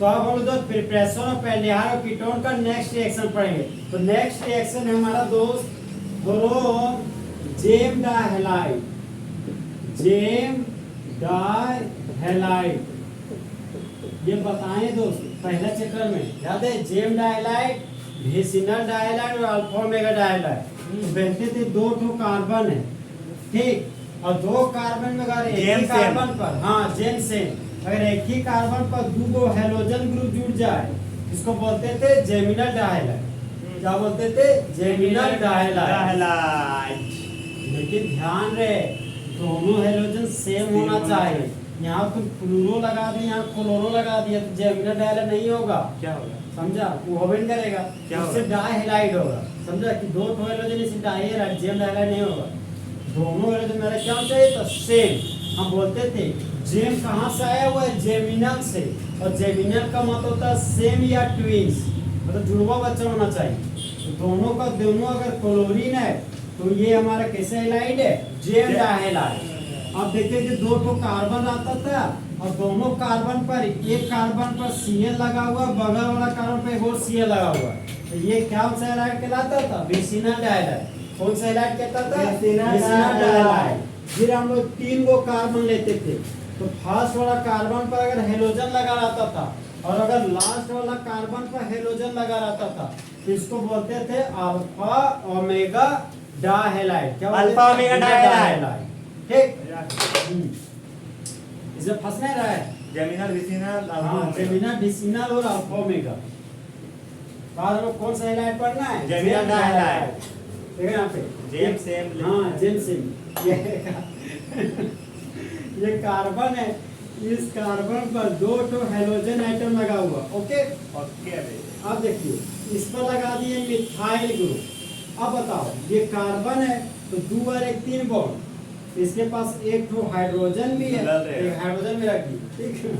तो अब हम लोग प्रिपरेशन ऑफ एल्डिहाइड और कीटोन का नेक्स्ट रिएक्शन पढ़ेंगे। तो नेक्स्ट रिएक्शन है हमारा दोस्त जेम डाइहैलाइड। जेम डाइहैलाइड ये बताएं दोस्त पहला चैप्टर में याद है, जेम डाइहैलाइड, विसिनल डाइहैलाइड और अल्फा ओमेगा डाइहैलाइड। कहते थे दो ठो कार्बन है, ठीक, और दो कार्बन में अगर एक ही कार्बन पर, हाँ जेम सेम, अगर एक ही कार्बन पर दो हेलोजन ग्रुप जुड़ जाए इसको बोलते थे जेमिनल डाइहैलाइड। क्या बोलते थे? जेमिनल डाइहैलाइड। लेकिन ध्यान रहे दोनों हेलोजन सेम होना चाहिए। यहाँ तुम फ्लूरो लगा दिए, यहाँ क्लोरो लगा दिया तो जेमिनल डाइहैलाइड नहीं होगा। क्या होगा? समझा? वो होवे नहीं करेगा, उससे डाइहैलाइड होगा। समझा कि दो हेलोजन इसे डाइहैलाइड, जेम डाइहैलाइड नहीं होगा। दोनों हेलोजन मेरा क्या चाहिए तो सेम। हम बोलते थे जेम कहाँ से आया हुआ है? जेमिनल से, और जेमिनल का मतलब होता है सेम या ट्विंस, मतलब जुड़वा बच्चा होना चाहिए। तो दोनों का दोनों अगर क्लोरीन है तो ये हमारा कैसे हैलाइड है? जेम डाइहैलाइड। अब देखते कि दो ठो कार्बन आता था और दोनों कार्बन पर एक कार्बन पर Cl लगा हुआ, बगल वाला कार्बन पर एक और Cl लगा हुआ, तो ये क्या सा हैलाइड कहलाता था? विसिनल डाइहैलाइड। कौन सा हैलाइड कहता था? विसिनल डाइहैलाइड। फिर हम लोग तीन गो कार्बन लेते थे, तो फर्स्ट वाला कार्बन पर अगर हेलोजन लगा रहता था और अगर लास्ट वाला कार्बन पर हेलोजन लगा रहता था तो इसको बोलते थे अल्फा ओमेगा डाइहैलाइड। क्या अल्फा ओमेगा डाइहैलाइड, ठीक। इसे फंस नहीं रहा है? जेमिनल, विसिनल, हाँ, जेमिनल, विसिनल और अल्फा ओमेगा। बाद में कौन सा हैलाइड पढ़ना है? जेमिनल डाइहैलाइड। देखो यहाँ पे जेम सेम, हाँ जेम सेम। ये कार्बन है, इस कार्बन पर दो ठो हेलोजन एटम लगा हुआ। Okay okay. अब देखिए इस पर लगा दिए मिथाइल ग्रुप। अब बताओ ये कार्बन है तो दो और एक तीन बॉन्ड, इसके पास एक ठो हाइड्रोजन भी है, एक हाइड्रोजन भी रख दिए, ठीक है,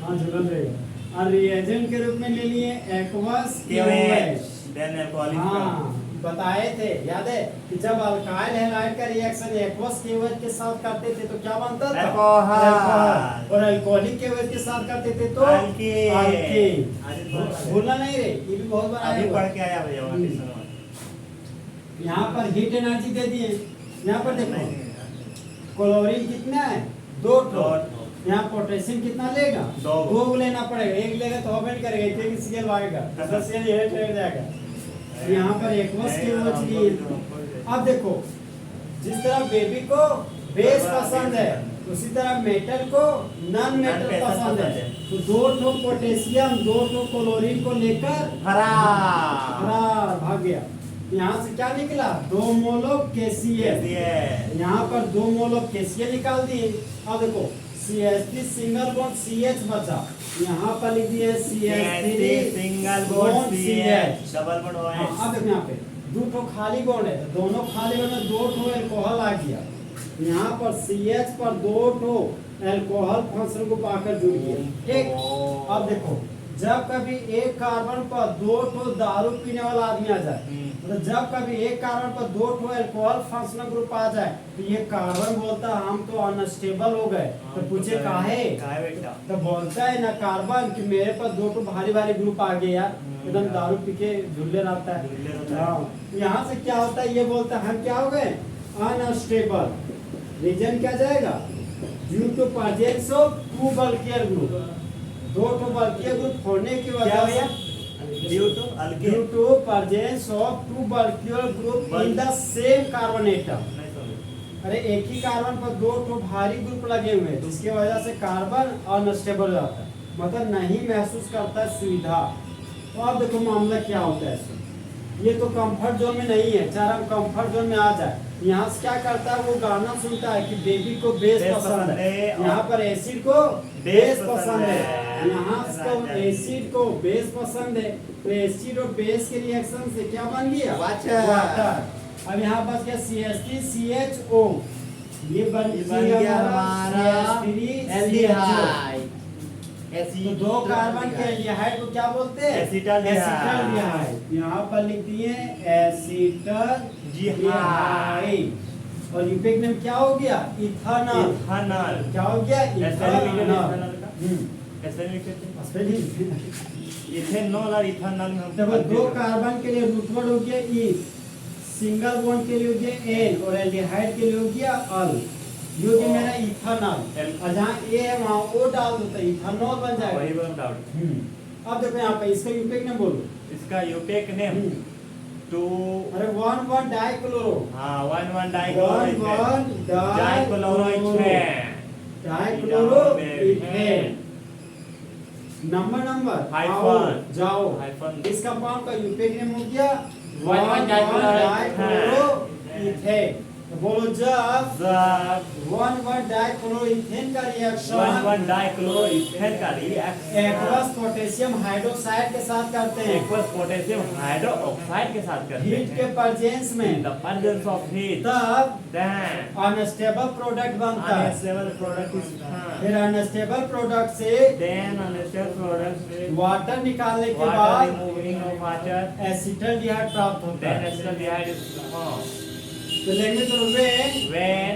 हाँ झुलन रहेगा। और रिएजेंट के रूप में ले लिए एक्वस KOH। Then alcoholic. हाँ बताए थे, याद है कि जब अल्काइल हैलाइड का रिएक्शन एक्वस KOH के साथ करते थे तो क्या बनता था? अल्कोहल। और अल्कोहलिक KOH के साथ करते थे तो अल्कीन। भूलना नहीं रे, ये भी बहुत बार अभी पढ़ के आया भैया। यहाँ पर हीट एनर्जी दे दिए। यहाँ पर देखो क्लोरीन कितना है? दो ठो। यहाँ पोटेशियम कितना लेगा? दो लेना पड़ेगा, एक लेगा तो ओपन करेगा, एक Cl आएगा, दूसरा Cl ये हट जाएगा। यहाँ पर एक्वस KOH लिए। अब देखो जिस तरह बेबी को बेस पसंद है उसी तरह मेटल को नॉन मेटल पसंद है, तो दो ठो पोटेशियम दो ठो क्लोरीन को लेकर फरार भाग गया। यहाँ से क्या निकला? 2 मोल ऑफ KCl। यहाँ पर 2 मोल ऑफ KCl निकाल दिए। अब देखो CH3 सिंगल बॉन्ड CH बचा, यहाँ पर लिख दिए CH3 single bond CH double bond OH। अब देखो यहाँ पे दो ठो खाली बॉन्ड है, तो दोनों खाली बॉन्ड में दो ठो अल्कोहल आ गया। यहाँ पर CH पर दो ठो अल्कोहल फंक्शन को पाकर जुड़ गया, ठीक। अब देखो जब कभी एक कार्बन पर दो ठो दारू पीने वाला आदमी आ जाए, तो जब कभी एक कार्बन पर दो ठो अल्कोहल फंक्शनल ग्रुप आ जाए तो ये कार्बन बोलता है हम तो अनस्टेबल हो गए। तो पूछे काहे बेटा? तो बोलता है ना कार्बन कि मेरे पास दो ठो भारी भारी ग्रुप आ गए यार, एकदम दारू पी के झुल्ले रहता है। यहाँ से क्या होता है? ये बोलता है हम क्या हो गए? अनस्टेबल। रीजन क्या जाएगा? Due to presence of two bulkier group. दो ठो बल्कियर ग्रुप होने की वजह से due to presence of two bulkier group in the same carbon atom। अरे एक ही कार्बन पर दो ठो भारी ग्रुप लगे हुए हैं जिसकी वजह से कार्बन अनस्टेबल हो जाता है, मतलब नहीं महसूस करता है सुविधा। तो अब देखो मामला क्या होता है। ये तो कंफर्ट जोन में नहीं है, चाहे हम कंफर्ट जोन में आ जाए, यहाँ से क्या करता है? वो गाना सुनता है कि बेबी को बेस पसंद है, यहाँ पर एसिड को बेस पसंद है, यहाँ से एसिड को बेस पसंद है, तो एसिड और बेस के रिएक्शन से क्या बन गया? वाटर। अब यहाँ बच गया CH3 CHO, ये बन गया हमारा एल्डिहाइड। तो दो कार्बन के एल्डिहाइड को क्या बोलते हैं? एसिटल्डिहाइड। यहाँ पर लिख दिए एसिटल्डिहाइड, और यूपिक में क्या हो गया? इथेनॉल। क्या हो गया? इथेनॉल। ऐसे नहीं लिखते थे। स्पेलिंग इथेनॉल और इथेनॉल में हम देखो दो कार्बन के लिए रूट वर्ड हो गया ई, सिंगल बॉन्ड के लिए हो गया एन और एल्डिहाइड के लिए हो गया अल। जो कि मेरा इथेनॉल और जहाँ ए है वहाँ ओ डाल दो तो इथेनॉल बन वही जाएगा। बन डाउट। अब देखो यहाँ पे इसका यूटेक नेम बोलो। इसका यूटेक नेम टू अरे 1,1 डाइक्लोरो। हाँ 1,1 डाइक्लोरो इथेन। नंबर हाइफन जाओ। हाइफन इस कंपाउंड का यूटेक नेम हो गया 1,1 डाइक्लोरो इथेन। तो बोलो जब जब 1,1 डाइक्लोरोइथेन का रिएक्शन 1,1 डाइक्लोरोइथेन का रिएक्शन एक्वस पोटेशियम हाइड्रोक्साइड के साथ करते हैं एक्वस पोटेशियम हाइड्रोक्साइड के साथ करते हीट के हैं प्रेजेंस में, द प्रेजेंस ऑफ हीट तब देन अनस्टेबल प्रोडक्ट बनता है। अनस्टेबल प्रोडक्ट इज फिर अनस्टेबल प्रोडक्ट से देन अनस्टेबल प्रोडक्ट से वाटर निकालने के वाटर बाद रिमूविंग ऑफ वाटर एसिटल्डिहाइड प्राप्त होता देन है। एसिटल्डिहाइड इज फॉर्म तो लेंगे तो when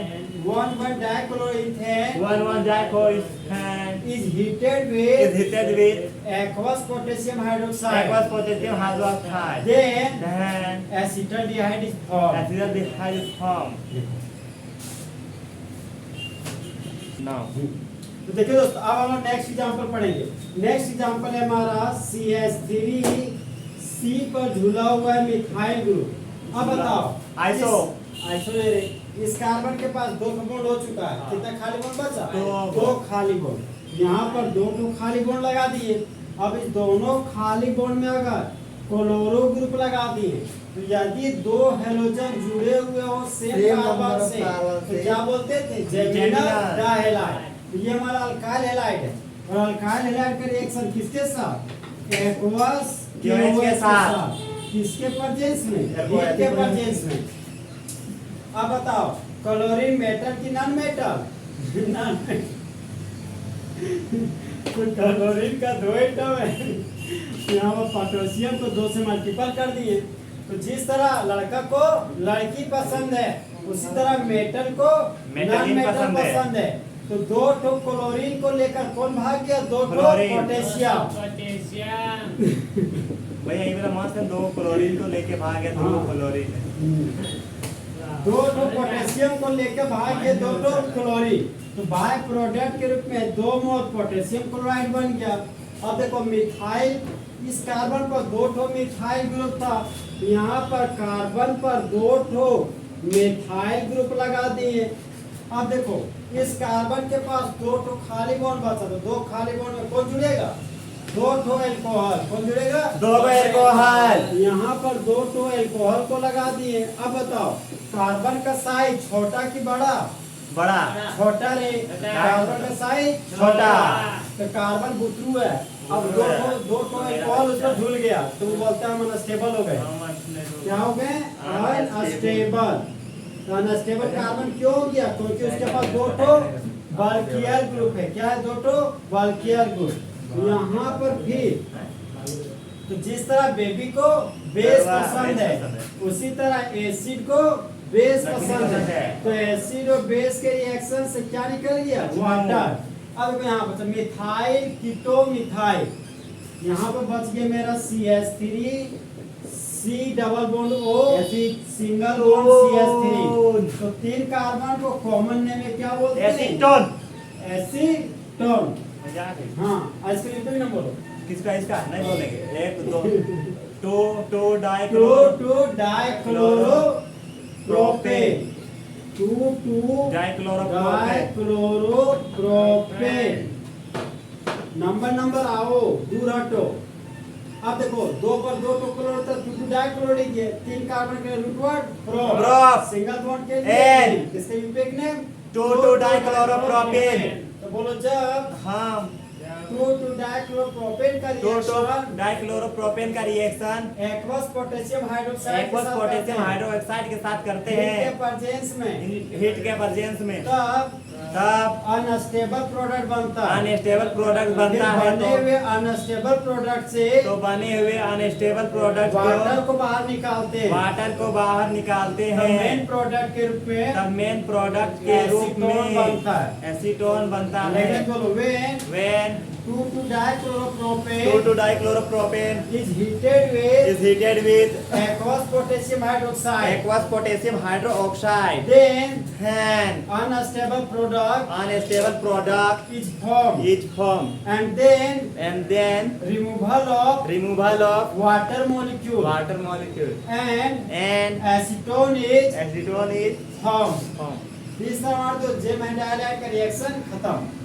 1,1 dichloroethane 1,1 dichloroethane is heated is with heated with aqueous potassium hydroxide. aqueous potassium hydroxide Then then acetaldehyde is formed. acetaldehyde is formed now तो देखिए दोस्तों अब हम लोग नेक्स्ट एग्जांपल पढ़ेंगे। नेक्स्ट एग्जांपल है हमारा CH3C पर झूला हुआ है मिथाइल ग्रुप। अब बताओ आइसो आइसो नहीं रे, इस कार्बन के पास दो बॉन्ड हो चुका है, कितना खाली बॉन्ड बचा? दो खाली बॉन्ड। यहाँ पर दो खाली बॉन्ड लगा दिए। अब इस दोनों खाली बॉन्ड में अगर क्लोरो ग्रुप लगा दिए तो यदि दो हेलोजन जुड़े हुए हो सेम कार्बन से तो क्या बोलते थे? जेमिनल डाइहैलाइड। तो ये हमारा अल्काइल हैलाइड है और अल्काइल हैलाइड का रिएक्शन किसके साथ? एक्वस KOH के साथ। किसके प्रेजेंस में? एक्वा हीट के प्रेजेंस में। अब बताओ क्लोरीन मेटल की नॉन मेटल? Non metal. तो क्लोरीन का दो एटम है, यहाँ पर पोटेशियम को 2 से मल्टीपल कर दिए। तो जिस तरह लड़का को लड़की पसंद है उसी तरह मेटल को नॉन मेटल पसंद है। तो 2 ठो क्लोरीन को लेकर कौन भाग गया? 2 ठो क्लोरीन। पोटेशियम। भाई यही मेरा मस्त है 2 क्लोरीन को लेके भाग गया 2 हाँ। क्लोरीन 2 ठो पोटेशियम को लेकर भाग गए 2 ठो क्लोरीन। तो बाय प्रोडक्ट के रूप में 2 मोल पोटेशियम क्लोराइड बन गया। अब देखो मिथाइल, इस कार्बन पर 2 ठो मिथाइल ग्रुप था, यहाँ पर कार्बन पर 2 ठो मिथाइल ग्रुप लगा दिए। अब देखो इस कार्बन के पास 2 ठो खाली बॉन्ड बचा, तो 2 खाली बॉन्ड में कौन जुड़ेगा? 2 ठो अल्कोहल। कौन जुड़ेगा? 2 अल्कोहल। यहाँ पर 2 ठो अल्कोहल को लगा दिए। अब बताओ कार्बन का साइज छोटा कि बड़ा? बड़ा छोटा रे। कार्बन का साइज छोटा। तो कार्बन बुतरू है। अब 2 ठो अल्कोहल उस पर झूल गया तो वो बोलता है हम अनस्टेबल हो गए। क्या हो गए? अनस्टेबल। तो अनस्टेबल कार्बन क्यों हो गया? क्योंकि उसके पास 2 ठो बल्कियल ग्रुप है। क्या है? 2 ठो बल्कियल ग्रुप। यहाँ पर फिर तो जिस तरह बेबी को बेस पसंद है उसी तरह एसिड को बेस पसंद है। तो एसिड और बेस के रिएक्शन से क्या निकल गया? वाटर। अब यहाँ पर मिथाइल कीटो मिथाइल, यहाँ पर बच गया मेरा CH3 C double bond O single bond CH3। तो 3 कार्बन को कॉमन नेम में क्या बोलते हैं? एसीटोन। एसीटोन। मजाक है। हाँ आइसक्रीम भी ना बोलो। किसका इसका नहीं बोलेंगे 1 2 2 2 dichloro propane. 2 dichloro propane. Number आओ दूर हटो। अब देखो 2 पर 2 टो क्लोरो था, 2 डाइक्लोरो है। 3 कार्बन के root word prop. Single bond के लिए एन। इसका यूनिक नेम 2 डाइक्लोरो प्रोपेन। तो बोलो जब हाँ 2 डाइक्लोरो प्रोपेन का 2 रिएक्शन डाइक्लोरो प्रोपेन का reaction aqueous potassium hydroxide aqueous potassium hydroxide के साथ करते के हैं प्रेजेंस में, हीट के प्रेजेंस में, तब अनस्टेबल प्रोडक्ट बनता है। अनस्टेबल प्रोडक्ट बनता है। बने हुए अनस्टेबल प्रोडक्ट से तो बने हुए अनस्टेबल प्रोडक्ट वाटर को बाहर निकालते हैं। वाटर को बाहर निकालते मेन हैं। प्रोडक्ट के रूप में तब मेन प्रोडक्ट के रूप एसीटोन में बनता है। एसीटोन बनता है। लेकिन बोलो when 2,2-dichloropropane 2,2-dichloropropane is heated with is heated with aqueous potassium hydroxide. aqueous potassium hydroxide. Then Then unstable product unstable product is formed. is formed. And then Removal of water molecule water molecule and and acetone is acetone is formed. formed. These are the Jem and dialide का reaction खत्म.